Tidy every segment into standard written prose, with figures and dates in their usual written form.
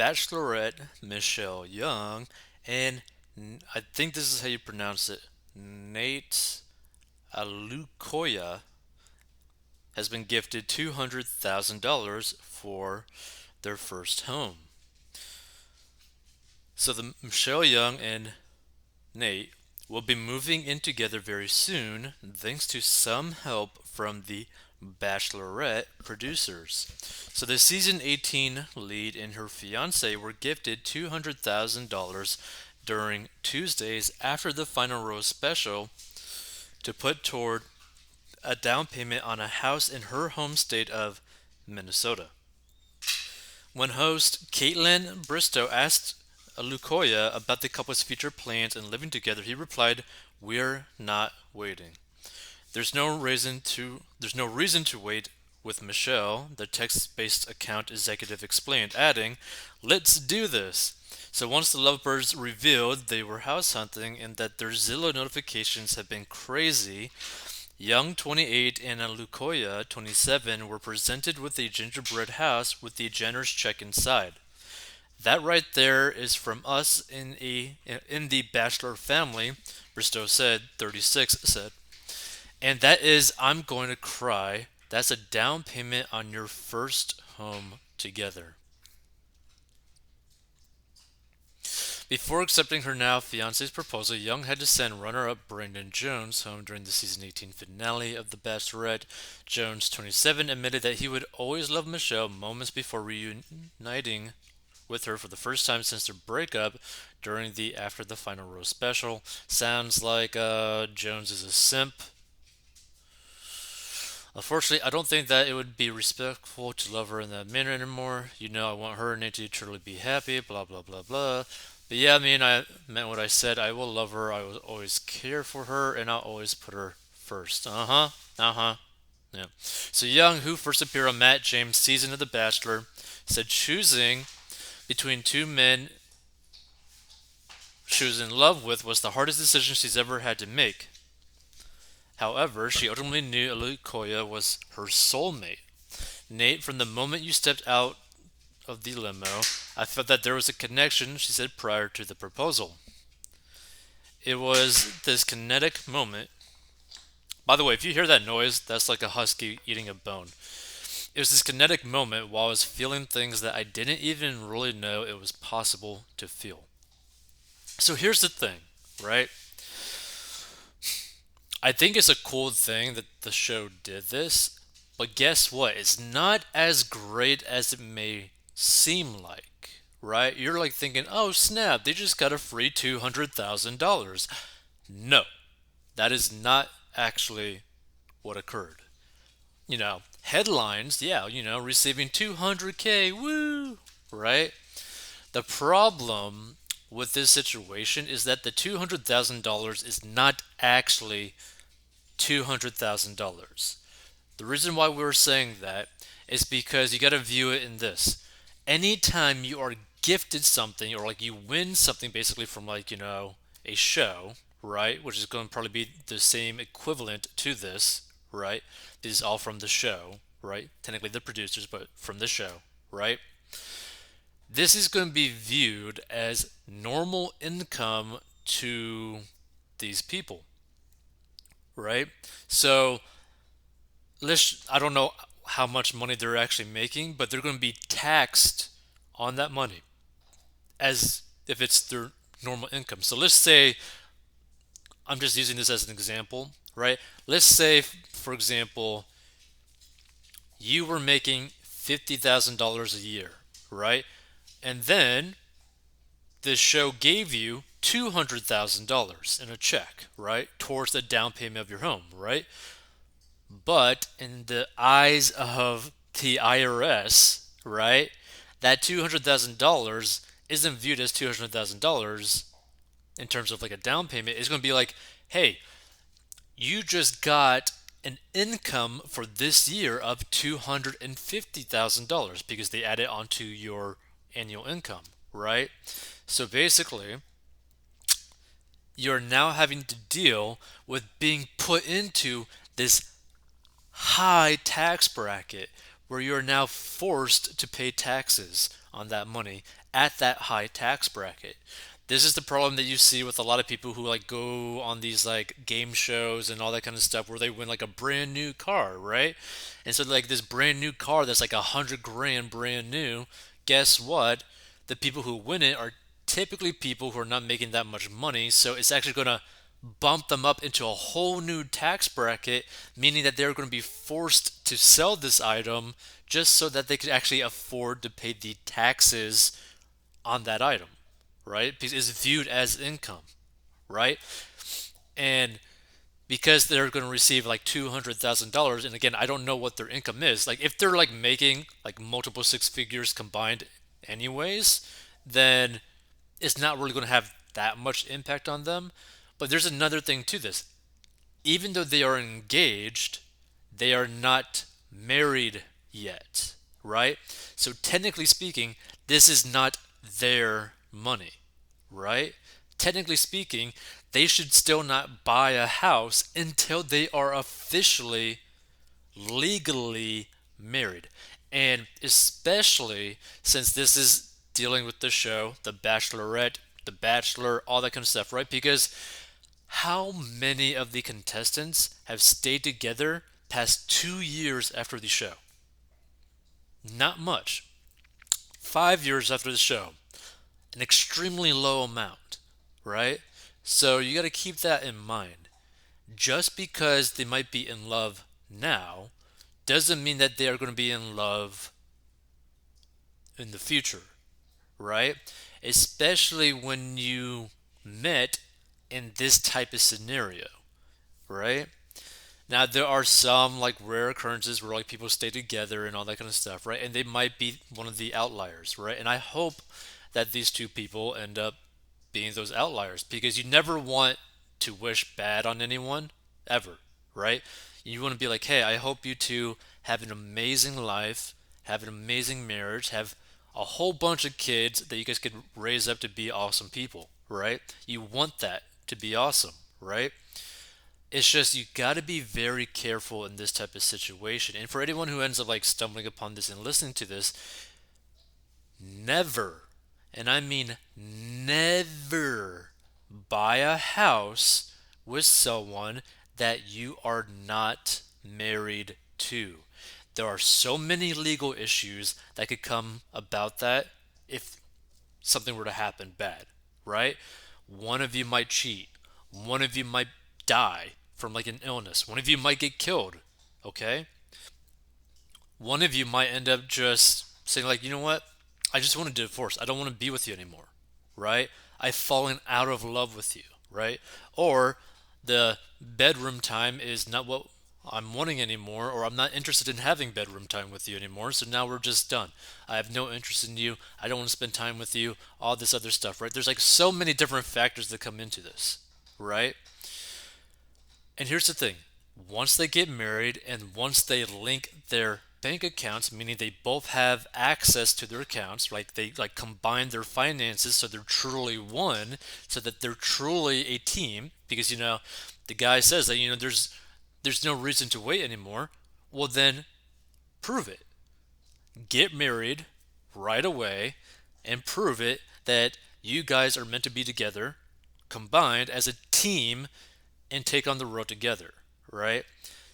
Bachelorette Michelle Young and I think this is how you pronounce it, Nate Alukoya has been gifted $200,000 for their first home. So the Michelle Young and Nate will be moving in together very soon thanks to some help from the Bachelorette producers. So the season 18 lead and her fiance were gifted $200,000 during Tuesdays after the final rose special to put toward a down payment on a house in her home state of Minnesota. When host Caitlin Bristow asked Lukoya about the couple's future plans and living together, he replied, "We're not waiting. There's no reason to wait with Michelle," the text-based account executive explained, adding, "Let's do this." So once the lovebirds revealed they were house hunting and that their Zillow notifications had been crazy, Young 28 and Lukoya 27 were presented with a gingerbread house with the generous check inside. That right there is from us in the Bachelor family, Bristow said, 36 said. And that is I'm going to cry. That's a down payment on your first home together. Before accepting her now fiance's proposal, Young had to send runner-up Brandon Jones home during the season 18 finale of The Bachelorette. Jones, 27, admitted that he would always love Michelle moments before reuniting with her for the first time since their breakup during the After the Final Rose special. Sounds like Jones is a simp. Unfortunately, I don't think that it would be respectful to love her in that manner anymore. I want her and Nate to truly be happy, blah, blah, blah, blah. But yeah, I meant what I said. I will love her. I will always care for her, and I'll always put her first. Uh huh. Uh huh. Yeah. So Young, who first appeared on Matt James' season of The Bachelor, said choosing between two men she was in love with was the hardest decision she's ever had to make. However, she ultimately knew Alukoya was her soulmate. Nate, from the moment you stepped out of the limo, I felt that there was a connection, she said prior to the proposal. It was this kinetic moment. By the way, if you hear that noise, that's like a husky eating a bone. It was this kinetic moment while I was feeling things that I didn't even really know it was possible to feel. So here's the thing, right? I think it's a cool thing that the show did this, but guess what? It's not as great as it may seem like, right? You're like thinking, oh snap, they just got a free $200,000. No, that is not actually what occurred. Headlines, yeah, receiving 200K, woo, right? The problem with this situation is that the $200,000 is not actually $200,000. The reason why we're saying that is because you got to view it in this. Anytime you are gifted something or like you win something basically from a show, right? Which is going to probably be the same equivalent to this, right? This is all from the show, right? Technically the producers, but from the show, right? This is going to be viewed as normal income to these people, right? So I don't know how much money they're actually making, but they're going to be taxed on that money as if it's their normal income. So let's say, I'm just using this as an example, right? Let's say, for example, you were making $50,000 a year, right? And then this show gave you $200,000 in a check, right? Towards the down payment of your home, right? But in the eyes of the IRS, right, that $200,000 isn't viewed as $200,000 in terms of like a down payment. It's going to be like, hey, you just got an income for this year of $250,000 because they add it onto your annual income, right? So basically, you're now having to deal with being put into this high tax bracket where you're now forced to pay taxes on that money at that high tax bracket. This is the problem that you see with a lot of people who like go on these like game shows and all that kind of stuff where they win like a brand new car, right? And so like this brand new car that's like 100 grand brand new, guess what? The people who win it are typically people who are not making that much money, so it's actually going to bump them up into a whole new tax bracket, meaning that they're going to be forced to sell this item just so that they could actually afford to pay the taxes on that item, right? Because it's viewed as income, right? And because they're going to receive like $200,000, and again, I don't know what their income is. Like if they're like making like multiple six figures combined, anyways, then it's not really going to have that much impact on them. But there's another thing to this. Even though they are engaged, they are not married yet, right? So technically speaking, this is not their money, right? Technically speaking, they should still not buy a house until they are officially legally married. And especially since this is dealing with the show, The Bachelorette, The Bachelor, all that kind of stuff, right? Because how many of the contestants have stayed together past 2 years after the show? Not much. 5 years after the show, an extremely low amount, right? So you got to keep that in mind. Just because they might be in love now doesn't mean that they are going to be in love in the future, right? Especially when you met in this type of scenario, right? Now there are some like rare occurrences where like people stay together and all that kind of stuff, right? And they might be one of the outliers, right? And I hope that these two people end up being those outliers because you never want to wish bad on anyone ever, right? You want to be like, hey, I hope you two have an amazing life, have an amazing marriage, have a whole bunch of kids that you guys could raise up to be awesome people, right? You want that to be awesome, right? It's just you got to be very careful in this type of situation. And for anyone who ends up like stumbling upon this and listening to this, never, and I mean never, buy a house with someone that you are not married to. There are so many legal issues that could come about that if something were to happen bad, right? One of you might cheat. One of you might die from like an illness. One of you might get killed, okay? One of you might end up just saying like, you know what? I just want a divorce. I don't want to be with you anymore, right? I've fallen out of love with you, right? Or the bedroom time is not what I'm wanting anymore, or I'm not interested in having bedroom time with you anymore, so now we're just done. I have no interest in you. I don't want to spend time with you, all this other stuff, right? There's like so many different factors that come into this, right? And here's the thing, once they get married and once they link their bank accounts, meaning they both have access to their accounts, like they like combine their finances so they're truly one, so that they're truly a team, because the guy says that there's no reason to wait anymore. Well then prove it. Get married right away and prove it that you guys are meant to be together, combined as a team and take on the road together, right?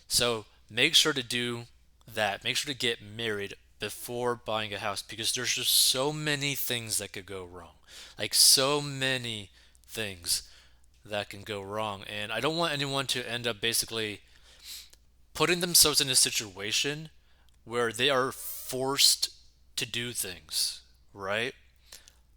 So make sure to do that. Make sure to get married before buying a house because there's just so many things that could go wrong. Like so many things that can go wrong. And I don't want anyone to end up basically putting themselves in a situation where they are forced to do things, right?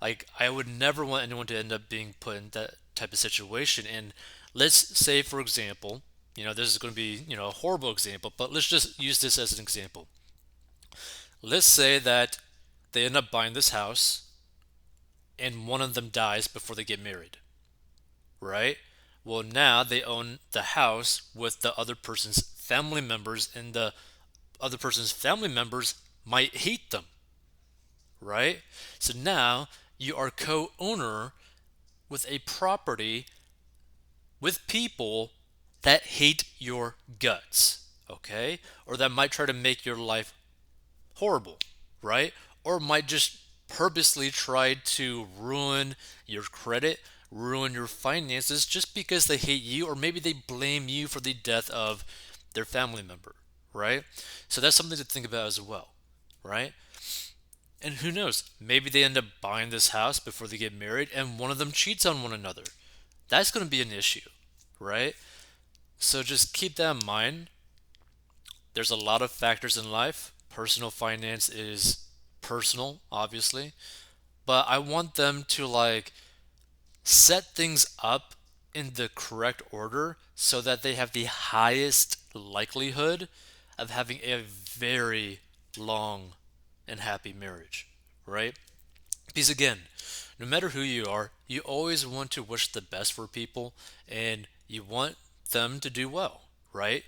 Like I would never want anyone to end up being put in that type of situation. And let's say, for example, this is going to be, a horrible example, but let's just use this as an example. Let's say that they end up buying this house and one of them dies before they get married, right? Well, now they own the house with the other person's family members, and the other person's family members might hate them, right? So now you are co-owner with a property with people that hate your guts, okay? Or that might try to make your life horrible, right? Or might just purposely try to ruin your credit, ruin your finances just because they hate you, or maybe they blame you for the death of their family member, right? So that's something to think about as well, right? And who knows? Maybe they end up buying this house before they get married and one of them cheats on one another. That's going to be an issue, right? So just keep that in mind. There's a lot of factors in life. Personal finance is personal, obviously, but I want them to like set things up in the correct order so that they have the highest likelihood of having a very long and happy marriage, right? Because again, no matter who you are, you always want to wish the best for people and you want them to do well, right?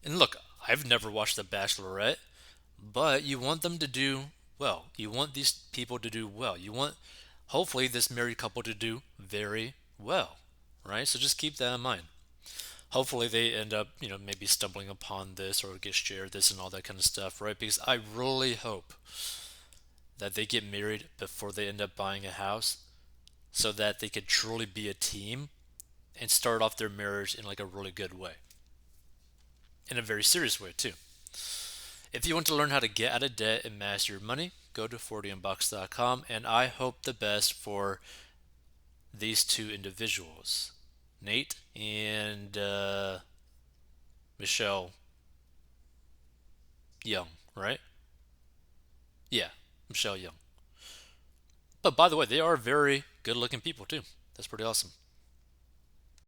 And look, I've never watched The Bachelorette, but you want them to do well. You want these people to do well. You want, hopefully, this married couple to do very well, right? So just keep that in mind. Hopefully, they end up, maybe stumbling upon this or get shared this and all that kind of stuff, right? Because I really hope that they get married before they end up buying a house so that they could truly be a team and start off their marriage in like a really good way, in a very serious way too. If you want to learn how to get out of debt and master your money, go to 40inbox.com, and I hope the best for these two individuals, Nate and Michelle Young, right? Yeah, Michelle Young. But by the way, they are very good looking people too. That's pretty awesome.